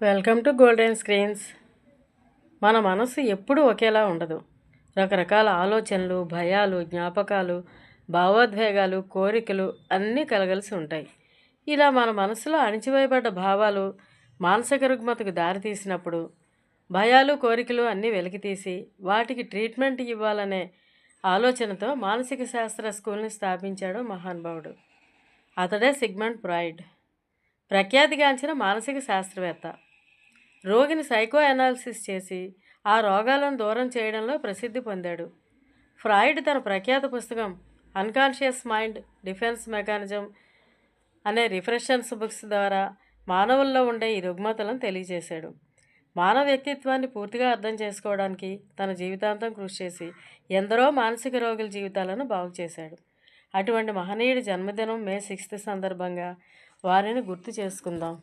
Welcome to golden screens. మన మనసు ఎప్పుడూ ఒకేలా ఉండదు. రకరకాల ఆలోచనలు, భయాలు, జ్ఞాపకాలు, భావోద్వేగాలు, కోరికలు అన్నీ కలగలిసి ఉంటాయి. ఇలా మన మనసులో అణిచివేయబడ్డ భావాలు మానసిక రుగ్మతకు దారితీసినప్పుడు భయాలు, కోరికలు అన్నీ వెలికితీసి వాటికి ట్రీట్మెంట్ ఇవ్వాలనే ఆలోచనతో మానసిక శాస్త్ర స్కూల్ని స్థాపించాడు మహానుభావుడు. అతడే సిగ్మండ్ ఫ్రాయిడ్, ప్రఖ్యాతిగాంచిన మానసిక శాస్త్రవేత్త. రోగిని సైకో అనాలిసిస్ చేసి ఆ రోగాలను దూరం చేయడంలో ప్రసిద్ధి పొందాడు. ఫ్రాయిడ్ తన ప్రఖ్యాత పుస్తకం అన్కాన్షియస్ మైండ్ డిఫెన్స్ మెకానిజం అనే రిఫ్రెషన్స్ బుక్స్ ద్వారా మానవుల్లో ఉండే ఈ రుగ్మతలను తెలియజేశాడు. మానవ వ్యక్తిత్వాన్ని పూర్తిగా అర్థం చేసుకోవడానికి తన జీవితాంతం కృషి చేసి ఎందరో మానసిక రోగుల జీవితాలను బాగు చేశాడు. అటువంటి మహనీయుడి జన్మదినం మే 6 సందర్భంగా వారిని గుర్తు చేసుకుందాం.